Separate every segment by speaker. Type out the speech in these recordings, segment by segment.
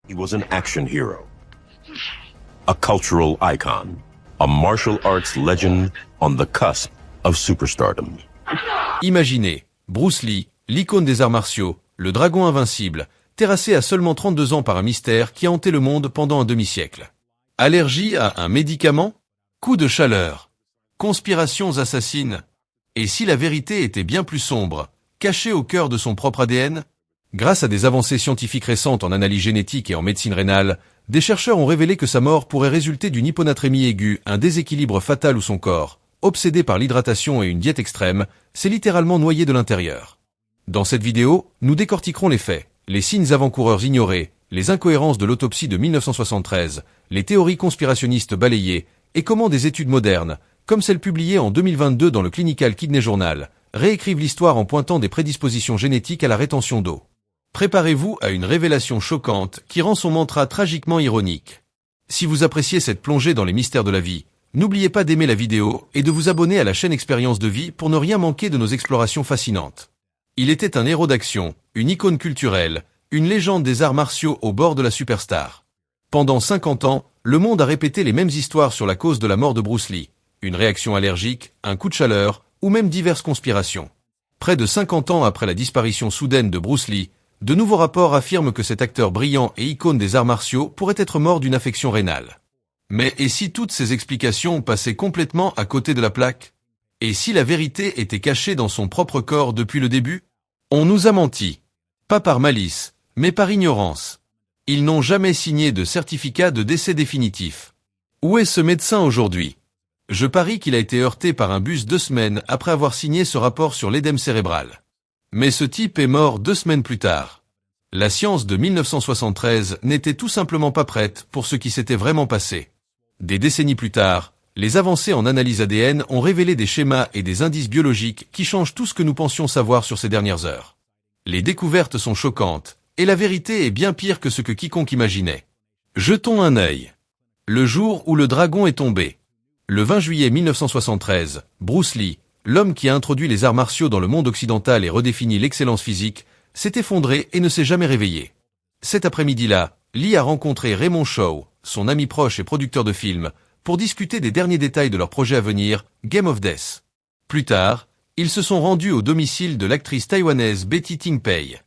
Speaker 1: He was an action hero, a cultural icon, a martial arts legend on the cusp of superstardom.
Speaker 2: Imaginez, Bruce Lee, l'icône des arts martiaux, le dragon invincible, terrassé à seulement 32 ans par un mystère qui a hanté le monde pendant un demi-siècle. Allergie à un médicament? Coup de chaleur? Conspirations assassines? Et si la vérité était bien plus sombre, cachée au cœur de son propre ADN? Grâce à des avancées scientifiques récentes en analyse génétique et en médecine rénale, des chercheurs ont révélé que sa mort pourrait résulter d'une hyponatrémie aiguë, un déséquilibre fatal où son corps, obsédé par l'hydratation et une diète extrême, s'est littéralement noyé de l'intérieur. Dans cette vidéo, nous décortiquerons les faits, les signes avant-coureurs ignorés, les incohérences de l'autopsie de 1973, les théories conspirationnistes balayées, et comment des études modernes, comme celle publiée en 2022 dans le Clinical Kidney Journal, réécrivent l'histoire en pointant des prédispositions génétiques à la rétention d'eau. Préparez-vous à une révélation choquante qui rend son mantra tragiquement ironique. Si vous appréciez cette plongée dans les mystères de la vie, n'oubliez pas d'aimer la vidéo et de vous abonner à la chaîne Expérience de Vie pour ne rien manquer de nos explorations fascinantes. Il était un héros d'action, une icône culturelle, une légende des arts martiaux au bord de la superstar. Pendant 50 ans, le monde a répété les mêmes histoires sur la cause de la mort de Bruce Lee. Une réaction allergique, un coup de chaleur, ou même diverses conspirations. Près de 50 ans après la disparition soudaine de Bruce Lee, de nouveaux rapports affirment que cet acteur brillant et icône des arts martiaux pourrait être mort d'une affection rénale. Mais et si toutes ces explications passaient complètement à côté de la plaque? Et si la vérité était cachée dans son propre corps depuis le début? On nous a menti. Pas par malice, mais par ignorance. Ils n'ont jamais signé de certificat de décès définitif. Où est ce médecin aujourd'hui? Je parie qu'il a été heurté par un bus 2 semaines après avoir signé ce rapport sur l'édème cérébral. Mais ce type est mort 2 semaines plus tard. La science de 1973 n'était tout simplement pas prête pour ce qui s'était vraiment passé. Des décennies plus tard, les avancées en analyse ADN ont révélé des schémas et des indices biologiques qui changent tout ce que nous pensions savoir sur ces dernières heures. Les découvertes sont choquantes, et la vérité est bien pire que ce que quiconque imaginait. Jetons un œil. Le jour où le dragon est tombé. Le 20 juillet 1973, Bruce Lee, l'homme qui a introduit les arts martiaux dans le monde occidental et redéfini l'excellence physique, s'est effondré et ne s'est jamais réveillé. Cet après-midi-là, Lee a rencontré Raymond Chow, son ami proche et producteur de films, pour discuter des derniers détails de leur projet à venir, Game of Death. Plus tard, ils se sont rendus au domicile de l'actrice taïwanaise Betty Ting-Pei.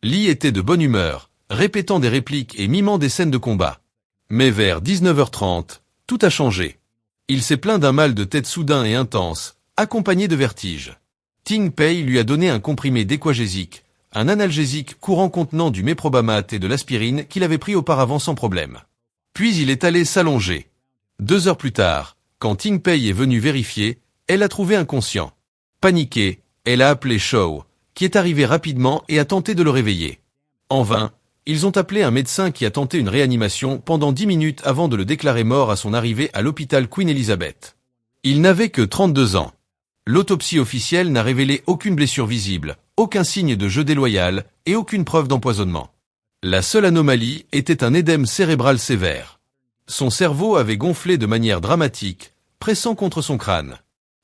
Speaker 2: Lee était de bonne humeur, répétant des répliques et mimant des scènes de combat. Mais vers 19h30, tout a changé. Il s'est plaint d'un mal de tête soudain et intense, accompagné de vertiges. Ting-Pei lui a donné un comprimé d'équagésique, un analgésique courant contenant du méprobamate et de l'aspirine qu'il avait pris auparavant sans problème. Puis il est allé s'allonger. 2 heures plus tard, quand Ting-Pei est venue vérifier, elle l'a trouvé inconscient. Paniquée, elle a appelé Chow, qui est arrivé rapidement et a tenté de le réveiller. En vain, ils ont appelé un médecin qui a tenté une réanimation pendant 10 minutes avant de le déclarer mort à son arrivée à l'hôpital Queen Elizabeth. Il n'avait que 32 ans. L'autopsie officielle n'a révélé aucune blessure visible, aucun signe de jeu déloyal et aucune preuve d'empoisonnement. La seule anomalie était un édème cérébral sévère. Son cerveau avait gonflé de manière dramatique, pressant contre son crâne.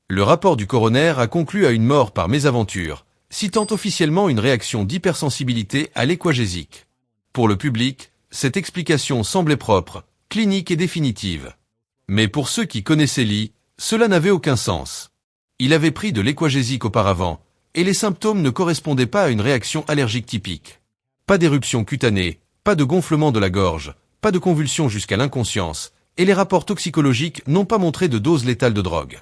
Speaker 2: Le rapport du coroner a conclu à une mort par mésaventure, citant officiellement une réaction d'hypersensibilité à l'équagésique. Pour le public, cette explication semblait propre, clinique et définitive. Mais pour ceux qui connaissaient Lee, cela n'avait aucun sens. Il avait pris de l'équagésique auparavant, et les symptômes ne correspondaient pas à une réaction allergique typique. Pas d'éruption cutanée, pas de gonflement de la gorge, pas de convulsions jusqu'à l'inconscience, et les rapports toxicologiques n'ont pas montré de dose létale de drogue.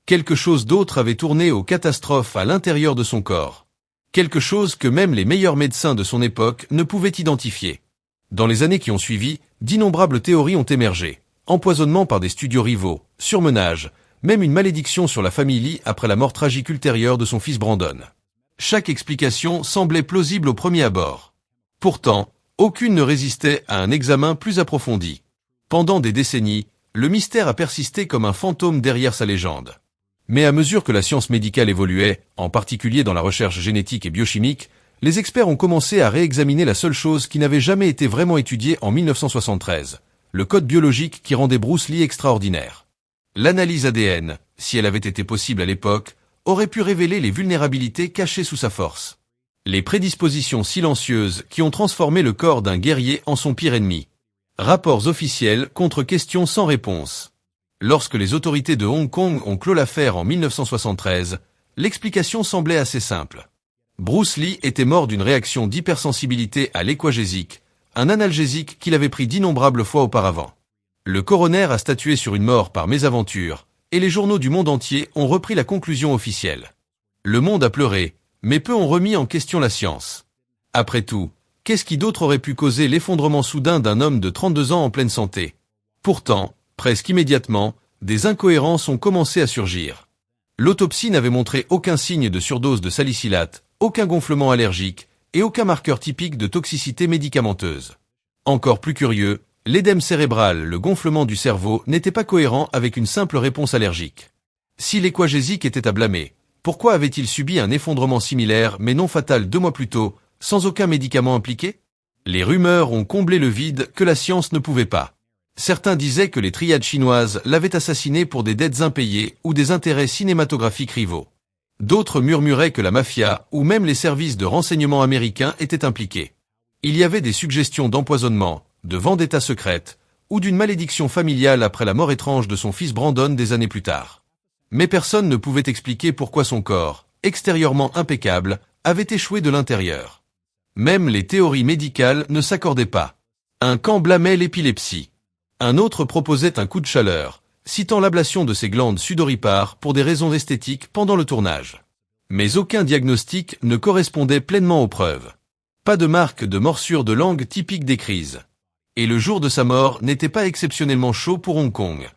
Speaker 2: Quelque chose d'autre avait tourné aux catastrophes à l'intérieur de son corps. Quelque chose que même les meilleurs médecins de son époque ne pouvaient identifier. Dans les années qui ont suivi, d'innombrables théories ont émergé. Empoisonnement par des studios rivaux, surmenage, même une malédiction sur la famille Lee après la mort tragique ultérieure de son fils Brandon. Chaque explication semblait plausible au premier abord. Pourtant, aucune ne résistait à un examen plus approfondi. Pendant des décennies, le mystère a persisté comme un fantôme derrière sa légende. Mais à mesure que la science médicale évoluait, en particulier dans la recherche génétique et biochimique, les experts ont commencé à réexaminer la seule chose qui n'avait jamais été vraiment étudiée en 1973, le code biologique qui rendait Bruce Lee extraordinaire. L'analyse ADN, si elle avait été possible à l'époque, aurait pu révéler les vulnérabilités cachées sous sa force. Les prédispositions silencieuses qui ont transformé le corps d'un guerrier en son pire ennemi. Rapports officiels contre questions sans réponse. Lorsque les autorités de Hong Kong ont clos l'affaire en 1973, l'explication semblait assez simple. Bruce Lee était mort d'une réaction d'hypersensibilité à l'équagésique, un analgésique qu'il avait pris d'innombrables fois auparavant. Le coroner a statué sur une mort par mésaventure, et les journaux du monde entier ont repris la conclusion officielle. Le monde a pleuré, mais peu ont remis en question la science. Après tout, qu'est-ce qui d'autre aurait pu causer l'effondrement soudain d'un homme de 32 ans en pleine santé? Pourtant, presque immédiatement, des incohérences ont commencé à surgir. L'autopsie n'avait montré aucun signe de surdose de salicylate, aucun gonflement allergique, et aucun marqueur typique de toxicité médicamenteuse. Encore plus curieux, l'édème cérébral, le gonflement du cerveau, n'était pas cohérent avec une simple réponse allergique. Si l'équagésique était à blâmer, pourquoi avait-il subi un effondrement similaire mais non fatal 2 mois plus tôt, sans aucun médicament impliqué? Les rumeurs ont comblé le vide que la science ne pouvait pas. Certains disaient que les triades chinoises l'avaient assassiné pour des dettes impayées ou des intérêts cinématographiques rivaux. D'autres murmuraient que la mafia ou même les services de renseignement américains étaient impliqués. Il y avait des suggestions d'empoisonnement, de vendetta secrète, ou d'une malédiction familiale après la mort étrange de son fils Brandon des années plus tard. Mais personne ne pouvait expliquer pourquoi son corps, extérieurement impeccable, avait échoué de l'intérieur. Même les théories médicales ne s'accordaient pas. Un camp blâmait l'épilepsie. Un autre proposait un coup de chaleur, citant l'ablation de ses glandes sudoripares pour des raisons esthétiques pendant le tournage. Mais aucun diagnostic ne correspondait pleinement aux preuves. Pas de marque de morsure de langue typique des crises. Et le jour de sa mort n'était pas exceptionnellement chaud pour Hong Kong.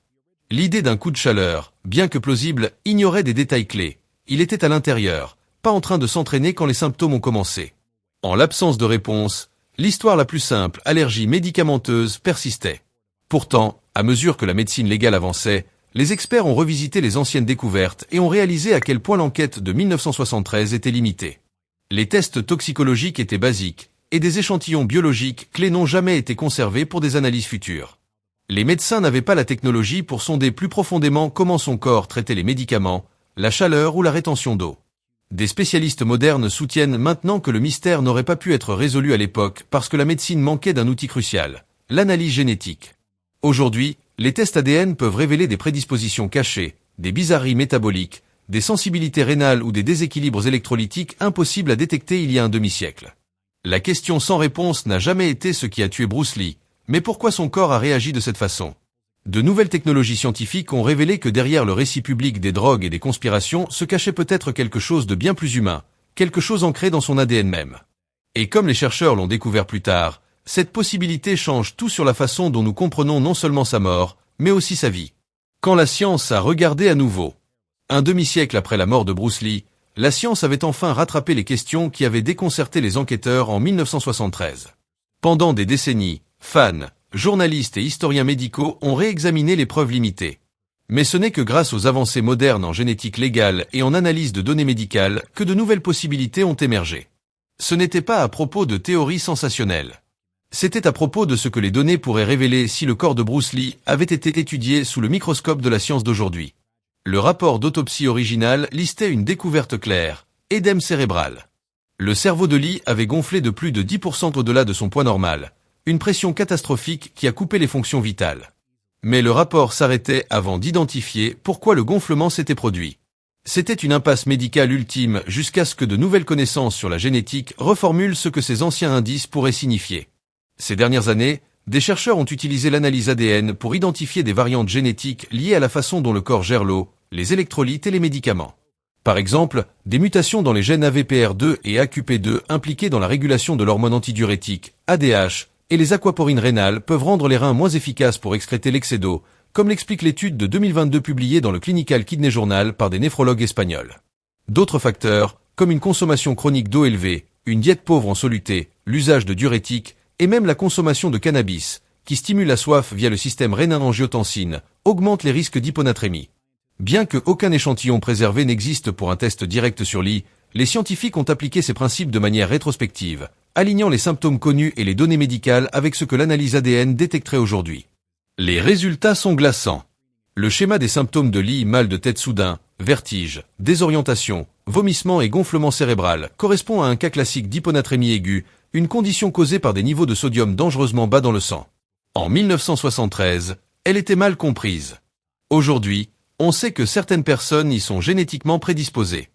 Speaker 2: L'idée d'un coup de chaleur, bien que plausible, ignorait des détails clés. Il était à l'intérieur, pas en train de s'entraîner quand les symptômes ont commencé. En l'absence de réponse, l'histoire la plus simple, allergie médicamenteuse, persistait. Pourtant, à mesure que la médecine légale avançait, les experts ont revisité les anciennes découvertes et ont réalisé à quel point l'enquête de 1973 était limitée. Les tests toxicologiques étaient basiques, et des échantillons biologiques clés n'ont jamais été conservés pour des analyses futures. Les médecins n'avaient pas la technologie pour sonder plus profondément comment son corps traitait les médicaments, la chaleur ou la rétention d'eau. Des spécialistes modernes soutiennent maintenant que le mystère n'aurait pas pu être résolu à l'époque parce que la médecine manquait d'un outil crucial, l'analyse génétique. Aujourd'hui, les tests ADN peuvent révéler des prédispositions cachées, des bizarreries métaboliques, des sensibilités rénales ou des déséquilibres électrolytiques impossibles à détecter il y a un demi-siècle. La question sans réponse n'a jamais été ce qui a tué Bruce Lee, mais pourquoi son corps a réagi de cette façon? De nouvelles technologies scientifiques ont révélé que derrière le récit public des drogues et des conspirations se cachait peut-être quelque chose de bien plus humain, quelque chose ancré dans son ADN même. Et comme les chercheurs l'ont découvert plus tard, cette possibilité change tout sur la façon dont nous comprenons non seulement sa mort, mais aussi sa vie. Quand la science a regardé à nouveau. Un demi-siècle après la mort de Bruce Lee, la science avait enfin rattrapé les questions qui avaient déconcerté les enquêteurs en 1973. Pendant des décennies, fans, journalistes et historiens médicaux ont réexaminé les preuves limitées. Mais ce n'est que grâce aux avancées modernes en génétique légale et en analyse de données médicales que de nouvelles possibilités ont émergé. Ce n'était pas à propos de théories sensationnelles. C'était à propos de ce que les données pourraient révéler si le corps de Bruce Lee avait été étudié sous le microscope de la science d'aujourd'hui. Le rapport d'autopsie original listait une découverte claire, édème cérébral. Le cerveau de Lee avait gonflé de plus de 10% au-delà de son poids normal, une pression catastrophique qui a coupé les fonctions vitales. Mais le rapport s'arrêtait avant d'identifier pourquoi le gonflement s'était produit. C'était une impasse médicale ultime jusqu'à ce que de nouvelles connaissances sur la génétique reformulent ce que ces anciens indices pourraient signifier. Ces dernières années, des chercheurs ont utilisé l'analyse ADN pour identifier des variantes génétiques liées à la façon dont le corps gère l'eau, les électrolytes et les médicaments. Par exemple, des mutations dans les gènes AVPR2 et AQP2 impliqués dans la régulation de l'hormone antidiurétique, ADH, et les aquaporines rénales peuvent rendre les reins moins efficaces pour excréter l'excès d'eau, comme l'explique l'étude de 2022 publiée dans le Clinical Kidney Journal par des néphrologues espagnols. D'autres facteurs, comme une consommation chronique d'eau élevée, une diète pauvre en soluté, l'usage de diurétiques, et même la consommation de cannabis, qui stimule la soif via le système rénin-angiotensine, augmente les risques d'hyponatrémie. Bien que aucun échantillon préservé n'existe pour un test direct sur Lee, les scientifiques ont appliqué ces principes de manière rétrospective, alignant les symptômes connus et les données médicales avec ce que l'analyse ADN détecterait aujourd'hui. Les résultats sont glaçants. Le schéma des symptômes de Lee, mal de tête soudain, vertige, désorientation, vomissement et gonflement cérébral correspond à un cas classique d'hyponatrémie aiguë, une condition causée par des niveaux de sodium dangereusement bas dans le sang. En 1973, elle était mal comprise. Aujourd'hui, on sait que certaines personnes y sont génétiquement prédisposées.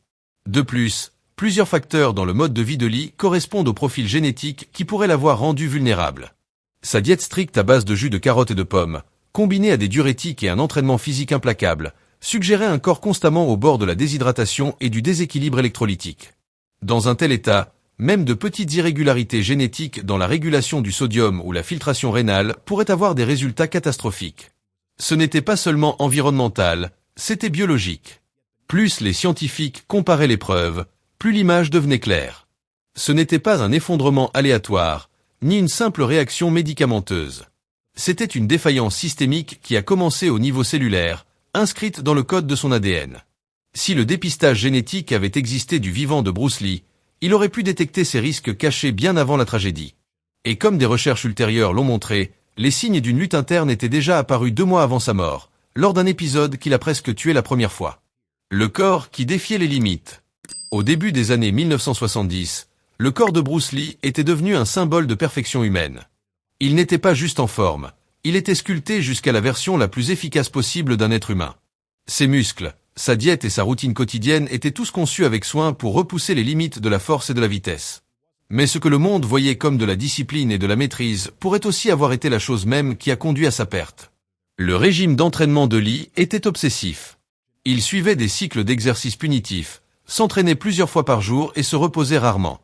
Speaker 2: De plus, plusieurs facteurs dans le mode de vie de Lee correspondent au profil génétique qui pourrait l'avoir rendue vulnérable. Sa diète stricte à base de jus de carottes et de pommes, combinée à des diurétiques et un entraînement physique implacable, suggérait un corps constamment au bord de la déshydratation et du déséquilibre électrolytique. Dans un tel état, même de petites irrégularités génétiques dans la régulation du sodium ou la filtration rénale pourraient avoir des résultats catastrophiques. Ce n'était pas seulement environnemental, c'était biologique. Plus les scientifiques comparaient les preuves, plus l'image devenait claire. Ce n'était pas un effondrement aléatoire, ni une simple réaction médicamenteuse. C'était une défaillance systémique qui a commencé au niveau cellulaire, inscrite dans le code de son ADN. Si le dépistage génétique avait existé du vivant de Bruce Lee, il aurait pu détecter ces risques cachés bien avant la tragédie. Et comme des recherches ultérieures l'ont montré, les signes d'une lutte interne étaient déjà apparus 2 mois avant sa mort, lors d'un épisode qui l'a presque tué la première fois. Le corps qui défiait les limites. Au début des années 1970, le corps de Bruce Lee était devenu un symbole de perfection humaine. Il n'était pas juste en forme, il était sculpté jusqu'à la version la plus efficace possible d'un être humain. Ses muscles, sa diète et sa routine quotidienne étaient tous conçus avec soin pour repousser les limites de la force et de la vitesse. Mais ce que le monde voyait comme de la discipline et de la maîtrise pourrait aussi avoir été la chose même qui a conduit à sa perte. Le régime d'entraînement de Lee était obsessif. Il suivait des cycles d'exercices punitifs, s'entraînait plusieurs fois par jour et se reposait rarement.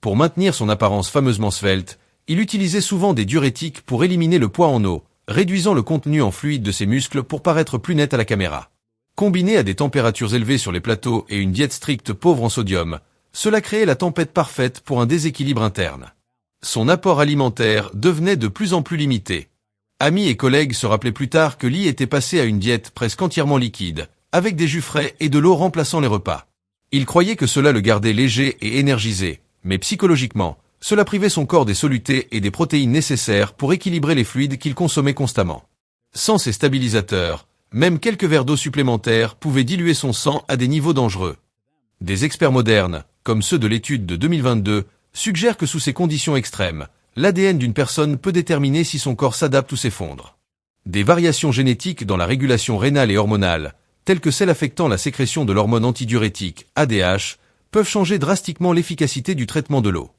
Speaker 2: Pour maintenir son apparence fameusement svelte, il utilisait souvent des diurétiques pour éliminer le poids en eau, réduisant le contenu en fluide de ses muscles pour paraître plus net à la caméra. Combiné à des températures élevées sur les plateaux et une diète stricte pauvre en sodium, cela créait la tempête parfaite pour un déséquilibre interne. Son apport alimentaire devenait de plus en plus limité. Amis et collègues se rappelaient plus tard que Lee était passé à une diète presque entièrement liquide, avec des jus frais et de l'eau remplaçant les repas. Il croyait que cela le gardait léger et énergisé, mais psychologiquement, cela privait son corps des solutés et des protéines nécessaires pour équilibrer les fluides qu'il consommait constamment. Sans ces stabilisateurs, même quelques verres d'eau supplémentaires pouvaient diluer son sang à des niveaux dangereux. Des experts modernes, comme ceux de l'étude de 2022, suggèrent que sous ces conditions extrêmes, l'ADN d'une personne peut déterminer si son corps s'adapte ou s'effondre. Des variations génétiques dans la régulation rénale et hormonale, telles que celles affectant la sécrétion de l'hormone antidiurétique, ADH, peuvent changer drastiquement l'efficacité du traitement de l'eau.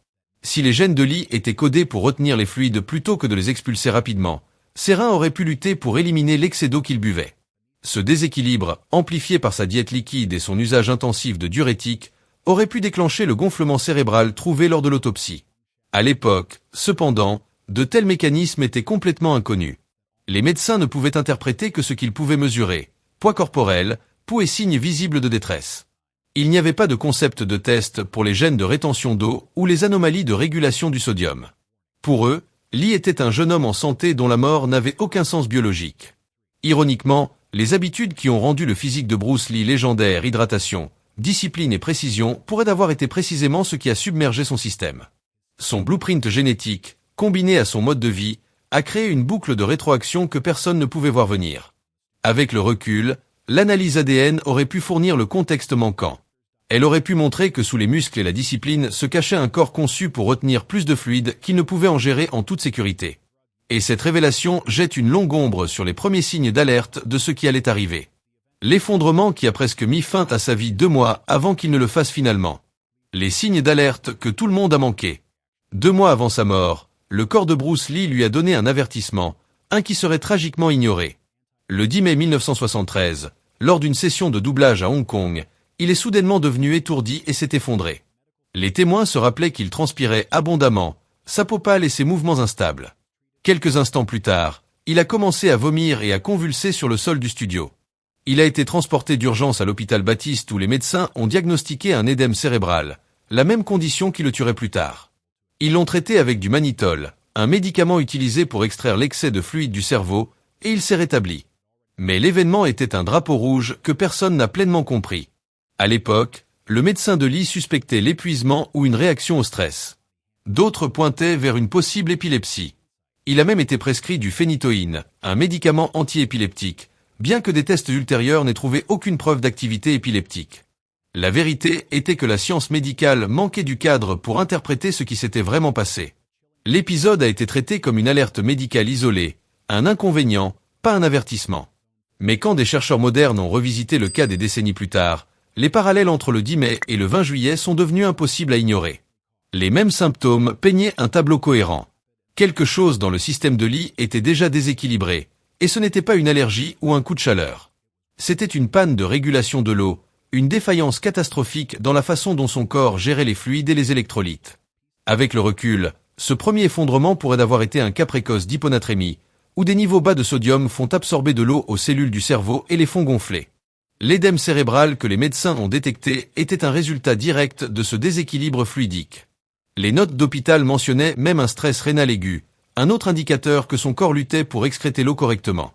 Speaker 2: Si les gènes de Lee étaient codés pour retenir les fluides plutôt que de les expulser rapidement, ses reins auraient pu lutter pour éliminer l'excès d'eau qu'il buvait. Ce déséquilibre, amplifié par sa diète liquide et son usage intensif de diurétiques, aurait pu déclencher le gonflement cérébral trouvé lors de l'autopsie. À l'époque, cependant, de tels mécanismes étaient complètement inconnus. Les médecins ne pouvaient interpréter que ce qu'ils pouvaient mesurer, poids corporel, pouls et signes visibles de détresse. Il n'y avait pas de concept de test pour les gènes de rétention d'eau ou les anomalies de régulation du sodium. Pour eux, Lee était un jeune homme en santé dont la mort n'avait aucun sens biologique. Ironiquement, les habitudes qui ont rendu le physique de Bruce Lee légendaire, hydratation, discipline et précision, pourraient avoir été précisément ce qui a submergé son système. Son blueprint génétique, combiné à son mode de vie, a créé une boucle de rétroaction que personne ne pouvait voir venir. Avec le recul, l'analyse ADN aurait pu fournir le contexte manquant. Elle aurait pu montrer que sous les muscles et la discipline se cachait un corps conçu pour retenir plus de fluide qu'il ne pouvait en gérer en toute sécurité. Et cette révélation jette une longue ombre sur les premiers signes d'alerte de ce qui allait arriver. L'effondrement qui a presque mis fin à sa vie 2 mois avant qu'il ne le fasse finalement. Les signes d'alerte que tout le monde a manqué. 2 mois avant sa mort, le corps de Bruce Lee lui a donné un avertissement, un qui serait tragiquement ignoré. Le 10 mai 1973, lors d'une session de doublage à Hong Kong, il est soudainement devenu étourdi et s'est effondré. Les témoins se rappelaient qu'il transpirait abondamment, sa peau pâle et ses mouvements instables. Quelques instants plus tard, il a commencé à vomir et à convulser sur le sol du studio. Il a été transporté d'urgence à l'hôpital Baptiste où les médecins ont diagnostiqué un édème cérébral, la même condition qui le tuerait plus tard. Ils l'ont traité avec du mannitol, un médicament utilisé pour extraire l'excès de fluide du cerveau, et il s'est rétabli. Mais l'événement était un drapeau rouge que personne n'a pleinement compris. À l'époque, le médecin de Lee suspectait l'épuisement ou une réaction au stress. D'autres pointaient vers une possible épilepsie. Il a même été prescrit du phénitoïne, un médicament antiépileptique, bien que des tests ultérieurs n'aient trouvé aucune preuve d'activité épileptique. La vérité était que la science médicale manquait du cadre pour interpréter ce qui s'était vraiment passé. L'épisode a été traité comme une alerte médicale isolée, un inconvénient, pas un avertissement. Mais quand des chercheurs modernes ont revisité le cas des décennies plus tard, les parallèles entre le 10 mai et le 20 juillet sont devenus impossibles à ignorer. Les mêmes symptômes peignaient un tableau cohérent. Quelque chose dans le système de Lee était déjà déséquilibré, et ce n'était pas une allergie ou un coup de chaleur. C'était une panne de régulation de l'eau, une défaillance catastrophique dans la façon dont son corps gérait les fluides et les électrolytes. Avec le recul, ce premier effondrement pourrait avoir été un cas précoce d'hyponatrémie, où des niveaux bas de sodium font absorber de l'eau aux cellules du cerveau et les font gonfler. L'édème cérébral que les médecins ont détecté était un résultat direct de ce déséquilibre fluidique. Les notes d'hôpital mentionnaient même un stress rénal aigu, un autre indicateur que son corps luttait pour excréter l'eau correctement.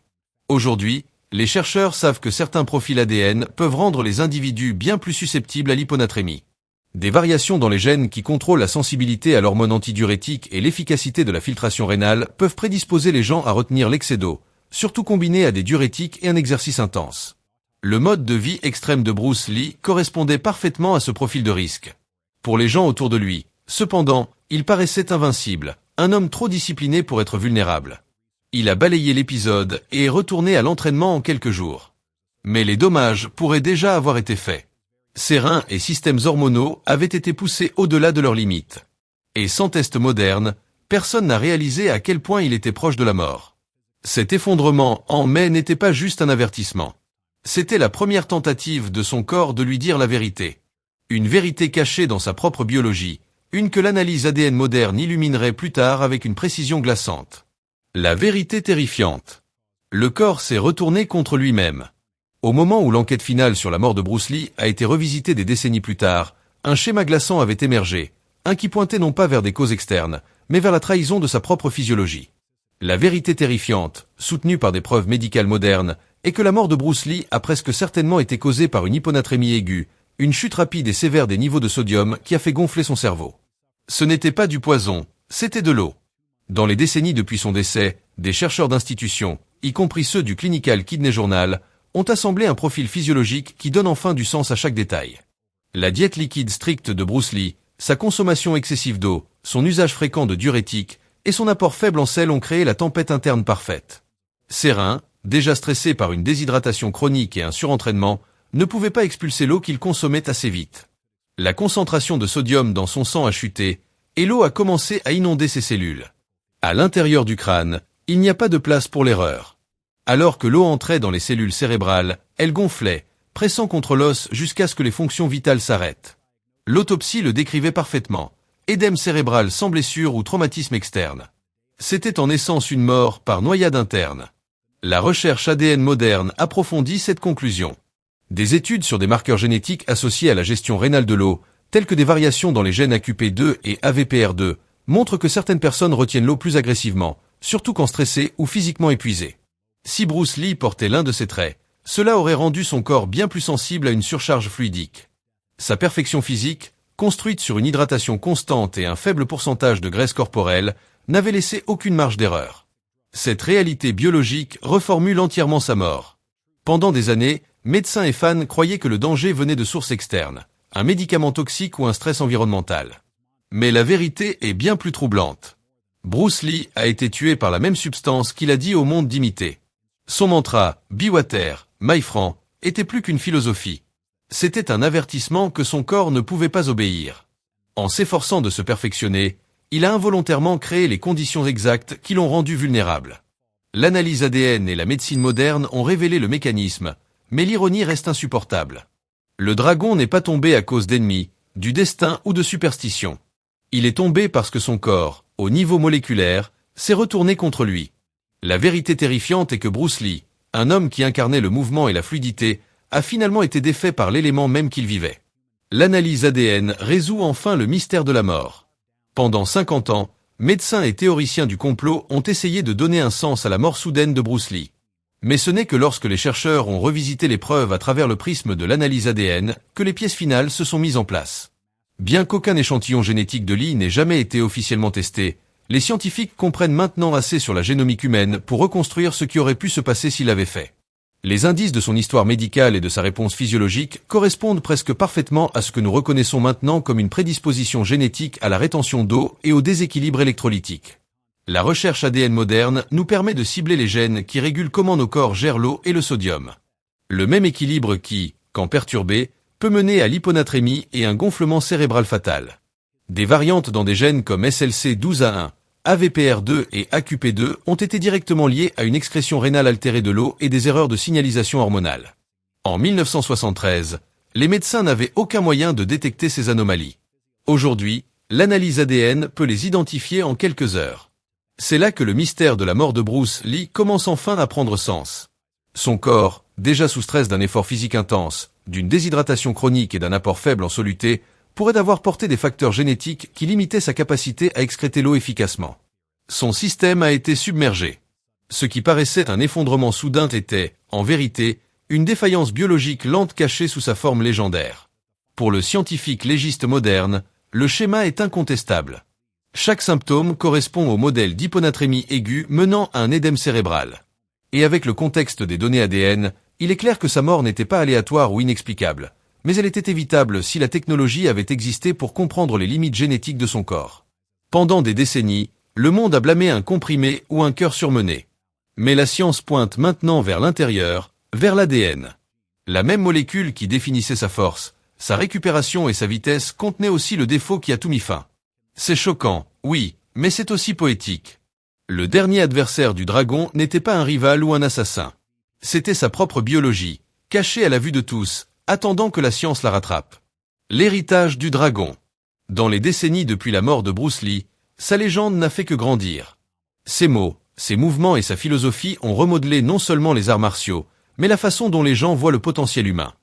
Speaker 2: Aujourd'hui, les chercheurs savent que certains profils ADN peuvent rendre les individus bien plus susceptibles à l'hyponatrémie. Des variations dans les gènes qui contrôlent la sensibilité à l'hormone antidiurétique et l'efficacité de la filtration rénale peuvent prédisposer les gens à retenir l'excès d'eau, surtout combiné à des diurétiques et un exercice intense. Le mode de vie extrême de Bruce Lee correspondait parfaitement à ce profil de risque. Pour les gens autour de lui, cependant, il paraissait invincible, un homme trop discipliné pour être vulnérable. Il a balayé l'épisode et est retourné à l'entraînement en quelques jours. Mais les dommages pourraient déjà avoir été faits. Ses reins et systèmes hormonaux avaient été poussés au-delà de leurs limites. Et sans test moderne, personne n'a réalisé à quel point il était proche de la mort. Cet effondrement en mai n'était pas juste un avertissement. C'était la première tentative de son corps de lui dire la vérité. Une vérité cachée dans sa propre biologie, une que l'analyse ADN moderne illuminerait plus tard avec une précision glaçante. La vérité terrifiante. Le corps s'est retourné contre lui-même. Au moment où l'enquête finale sur la mort de Bruce Lee a été revisitée des décennies plus tard, un schéma glaçant avait émergé, un qui pointait non pas vers des causes externes, mais vers la trahison de sa propre physiologie. La vérité terrifiante, soutenue par des preuves médicales modernes, est que la mort de Bruce Lee a presque certainement été causée par une hyponatrémie aiguë, une chute rapide et sévère des niveaux de sodium qui a fait gonfler son cerveau. Ce n'était pas du poison, c'était de l'eau. Dans les décennies depuis son décès, des chercheurs d'institutions, y compris ceux du Clinical Kidney Journal, ont assemblé un profil physiologique qui donne enfin du sens à chaque détail. La diète liquide stricte de Bruce Lee, sa consommation excessive d'eau, son usage fréquent de diurétiques et son apport faible en sel ont créé la tempête interne parfaite. Ses reins, déjà stressés par une déshydratation chronique et un surentraînement, ne pouvaient pas expulser l'eau qu'il consommait assez vite. La concentration de sodium dans son sang a chuté, et l'eau a commencé à inonder ses cellules. À l'intérieur du crâne, il n'y a pas de place pour l'erreur. Alors que l'eau entrait dans les cellules cérébrales, elle gonflait, pressant contre l'os jusqu'à ce que les fonctions vitales s'arrêtent. L'autopsie le décrivait parfaitement. Édème cérébral sans blessure ou traumatisme externe. C'était en essence une mort par noyade interne. La recherche ADN moderne approfondit cette conclusion. Des études sur des marqueurs génétiques associés à la gestion rénale de l'eau, telles que des variations dans les gènes AQP2 et AVPR2, montrent que certaines personnes retiennent l'eau plus agressivement, surtout quand stressées ou physiquement épuisées. Si Bruce Lee portait l'un de ces traits, cela aurait rendu son corps bien plus sensible à une surcharge fluidique. Sa perfection physique, construite sur une hydratation constante et un faible pourcentage de graisse corporelle, n'avait laissé aucune marge d'erreur. Cette réalité biologique reformule entièrement sa mort. Pendant des années, médecins et fans croyaient que le danger venait de sources externes, un médicament toxique ou un stress environnemental. Mais la vérité est bien plus troublante. Bruce Lee a été tué par la même substance qu'il a dit au monde d'imiter. Son mantra « Be Water, my friend » était plus qu'une philosophie. C'était un avertissement que son corps ne pouvait pas obéir. En s'efforçant de se perfectionner, il a involontairement créé les conditions exactes qui l'ont rendu vulnérable. L'analyse ADN et la médecine moderne ont révélé le mécanisme, mais l'ironie reste insupportable. Le dragon n'est pas tombé à cause d'ennemis, du destin ou de superstition. Il est tombé parce que son corps, au niveau moléculaire, s'est retourné contre lui. La vérité terrifiante est que Bruce Lee, un homme qui incarnait le mouvement et la fluidité, a finalement été défait par l'élément même qu'il vivait. L'analyse ADN résout enfin le mystère de la mort. Pendant 50 ans, médecins et théoriciens du complot ont essayé de donner un sens à la mort soudaine de Bruce Lee. Mais ce n'est que lorsque les chercheurs ont revisité les preuves à travers le prisme de l'analyse ADN que les pièces finales se sont mises en place. Bien qu'aucun échantillon génétique de Lee n'ait jamais été officiellement testé, les scientifiques comprennent maintenant assez sur la génomique humaine pour reconstruire ce qui aurait pu se passer s'il avait fait. Les indices de son histoire médicale et de sa réponse physiologique correspondent presque parfaitement à ce que nous reconnaissons maintenant comme une prédisposition génétique à la rétention d'eau et au déséquilibre électrolytique. La recherche ADN moderne nous permet de cibler les gènes qui régulent comment nos corps gèrent l'eau et le sodium. Le même équilibre qui, quand perturbé, peut mener à l'hyponatrémie et un gonflement cérébral fatal. Des variantes dans des gènes comme SLC12A1, AVPR2 et AQP2 ont été directement liées à une excrétion rénale altérée de l'eau et des erreurs de signalisation hormonale. En 1973, les médecins n'avaient aucun moyen de détecter ces anomalies. Aujourd'hui, l'analyse ADN peut les identifier en quelques heures. C'est là que le mystère de la mort de Bruce Lee commence enfin à prendre sens. Son corps, déjà sous stress d'un effort physique intense, d'une déshydratation chronique et d'un apport faible en soluté, pourrait avoir porté des facteurs génétiques qui limitaient sa capacité à excréter l'eau efficacement. Son système a été submergé. Ce qui paraissait un effondrement soudain était, en vérité, une défaillance biologique lente cachée sous sa forme légendaire. Pour le scientifique légiste moderne, le schéma est incontestable. Chaque symptôme correspond au modèle d'hyponatrémie aiguë menant à un édème cérébral. Et avec le contexte des données ADN, il est clair que sa mort n'était pas aléatoire ou inexplicable, mais elle était évitable si la technologie avait existé pour comprendre les limites génétiques de son corps. Pendant des décennies, le monde a blâmé un comprimé ou un cœur surmené. Mais la science pointe maintenant vers l'intérieur, vers l'ADN. La même molécule qui définissait sa force, sa récupération et sa vitesse contenait aussi le défaut qui a tout mis fin. C'est choquant, oui, mais c'est aussi poétique. Le dernier adversaire du dragon n'était pas un rival ou un assassin. C'était sa propre biologie, cachée à la vue de tous, attendant que la science la rattrape. L'héritage du dragon. Dans les décennies depuis la mort de Bruce Lee, sa légende n'a fait que grandir. Ses mots, ses mouvements et sa philosophie ont remodelé non seulement les arts martiaux, mais la façon dont les gens voient le potentiel humain.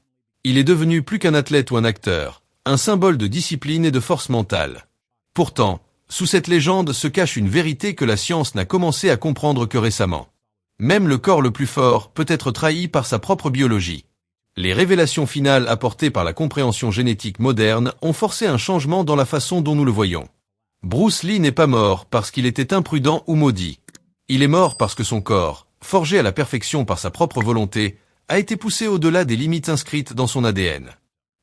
Speaker 2: Il est devenu plus qu'un athlète ou un acteur, un symbole de discipline et de force mentale. Pourtant, sous cette légende se cache une vérité que la science n'a commencé à comprendre que récemment. Même le corps le plus fort peut être trahi par sa propre biologie. Les révélations finales apportées par la compréhension génétique moderne ont forcé un changement dans la façon dont nous le voyons. Bruce Lee n'est pas mort parce qu'il était imprudent ou maudit. Il est mort parce que son corps, forgé à la perfection par sa propre volonté, a été poussé au-delà des limites inscrites dans son ADN.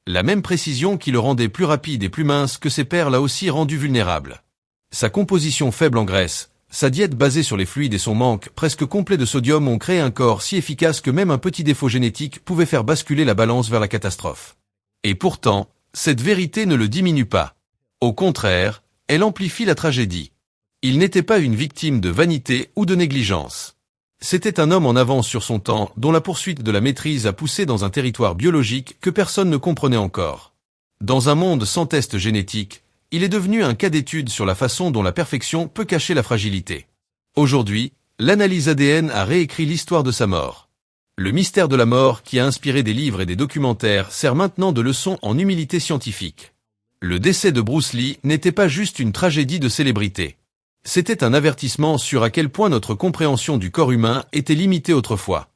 Speaker 2: La même précision qui le rendait plus rapide et plus mince que ses pairs l'a aussi rendu vulnérable. Sa composition faible en graisse, sa diète basée sur les fluides et son manque presque complet de sodium ont créé un corps si efficace que même un petit défaut génétique pouvait faire basculer la balance vers la catastrophe. Et pourtant, cette vérité ne le diminue pas. Au contraire, elle amplifie la tragédie. Il n'était pas une victime de vanité ou de négligence. C'était un homme en avance sur son temps, dont la poursuite de la maîtrise a poussé dans un territoire biologique que personne ne comprenait encore. Dans un monde sans test génétique, il est devenu un cas d'étude sur la façon dont la perfection peut cacher la fragilité. Aujourd'hui, l'analyse ADN a réécrit l'histoire de sa mort. Le mystère de la mort qui a inspiré des livres et des documentaires sert maintenant de leçon en humilité scientifique. Le décès de Bruce Lee n'était pas juste une tragédie de célébrité. C'était un avertissement sur à quel point notre compréhension du corps humain était limitée autrefois.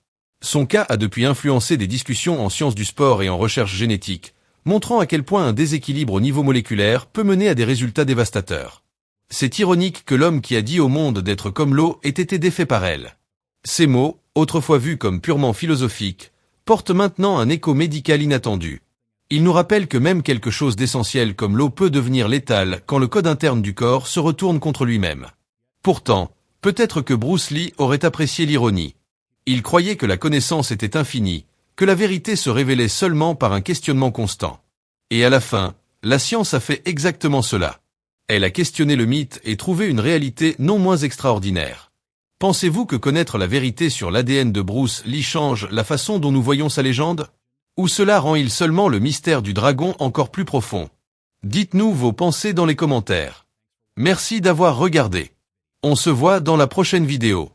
Speaker 2: Son cas a depuis influencé des discussions en sciences du sport et en recherche génétique, montrant à quel point un déséquilibre au niveau moléculaire peut mener à des résultats dévastateurs. C'est ironique que l'homme qui a dit au monde d'être comme l'eau ait été défait par elle. Ces mots, autrefois vus comme purement philosophiques, portent maintenant un écho médical inattendu. Ils nous rappellent que même quelque chose d'essentiel comme l'eau peut devenir létal quand le code interne du corps se retourne contre lui-même. Pourtant, peut-être que Bruce Lee aurait apprécié l'ironie. Il croyait que la connaissance était infinie, que la vérité se révélait seulement par un questionnement constant. Et à la fin, la science a fait exactement cela. Elle a questionné le mythe et trouvé une réalité non moins extraordinaire. Pensez-vous que connaître la vérité sur l'ADN de Bruce Lee change la façon dont nous voyons sa légende ? Ou cela rend-il seulement le mystère du dragon encore plus profond ? Dites-nous vos pensées dans les commentaires. Merci d'avoir regardé. On se voit dans la prochaine vidéo.